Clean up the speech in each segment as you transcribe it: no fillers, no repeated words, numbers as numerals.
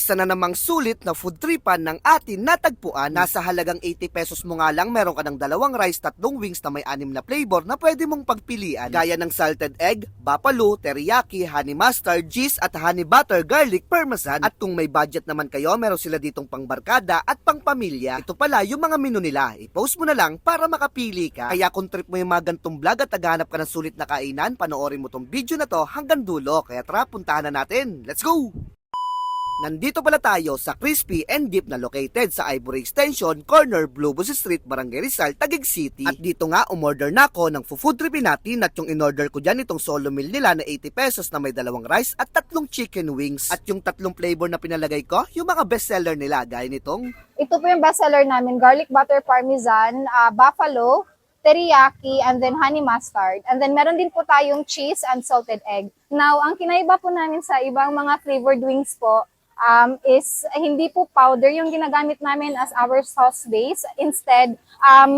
Isa na namang sulit na food tripan ng atin natagpuan. Nasa halagang 80 pesos mo nga lang, meron ka ng 2 rice, 3 wings na may 6 na flavor na pwede mong pagpilian. Gaya ng salted egg, buffalo, teriyaki, honey mustard, cheese at honey butter, garlic, parmesan. At kung may budget naman kayo, meron sila ditong pangbarkada at pangpamilya. Ito pala yung mga menu nila. I-post mo na lang para makapili ka. Kaya kung trip mo yung mga gantong vlog at naghahanap ka ng sulit na kainan, panoorin mo tong video na to hanggang dulo. Kaya tara, puntahan na natin. Let's go! Nandito pala tayo sa Crispy and Deep na located sa Ivory Extension, corner Blubus Street, Barangay Rizal, Taguig City. At dito nga, umorder na ako ng food tripin natin at yung in-order ko dyan itong solo meal nila na 80 pesos na may 2 rice at 3 chicken wings. At yung 3 flavor na pinalagay ko, yung mga bestseller nila, gaya nitong... Ito po yung bestseller namin, garlic butter parmesan, buffalo, teriyaki, and then honey mustard. And then meron din po tayong cheese and salted egg. Now, ang kinaiba po namin sa ibang mga flavored wings po, is hindi po powder yung ginagamit namin as our sauce base. Instead,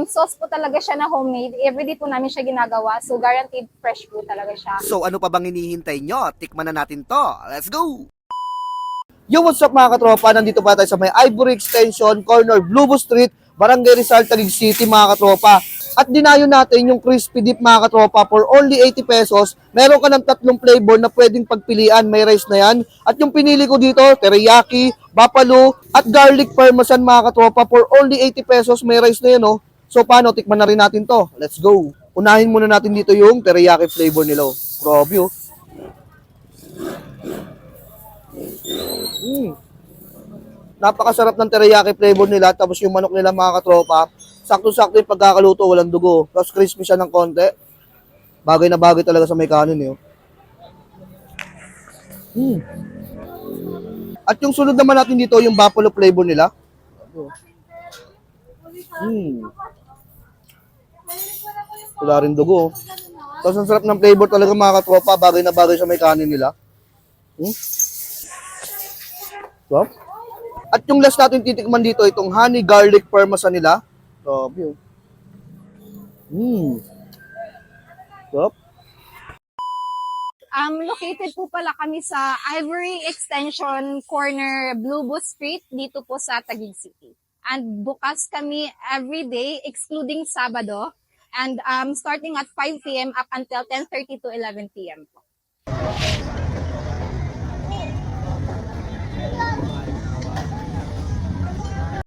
sauce po talaga siya na homemade. Everyday po namin siya ginagawa. So, guaranteed fresh po talaga siya. So, ano pa bang hinihintay nyo? Tikman na natin to. Let's go! Yo, what's up mga katropa? Nandito pa tayo sa may Ivory Extension, corner Blubus Street, Barangay Rizal, Taguig City mga katropa. At dinayo natin yung crispy dip mga katropa for only 80 pesos. Meron ka ng 3 flavor na pwedeng pagpilian. May rice na yan. At yung pinili ko dito, teriyaki, buffalo, at garlic parmesan mga katropa for only 80 pesos. May rice na yan, oh. So paano? Tikman na rin natin to. Let's go. Unahin muna natin dito yung teriyaki flavor nila, oh. Grabe, oh. Napakasarap ng teriyaki flavor nila. Tapos yung manok nila mga katropa, sakto-sakto yung pagkakaluto, walang dugo. Tapos crispy siya ng konti. Bagay na bagay talaga sa may kanin eh. At yung sunod naman natin dito, yung buffalo flavor nila. Wala rin dugo. Tapos ang sarap ng flavor talaga mga katropa. Bagay na bagay sa may kanin nila. So, at yung last natin titikman dito, itong honey garlic parmesan nila. Grabe. Sarap. Located po pala kami sa Ivory Extension, corner Blubus Street, dito po sa Taguig City. And bukas kami every day, excluding Sabado. And starting at 5 p.m. up until 10:30 to 11 p.m. po.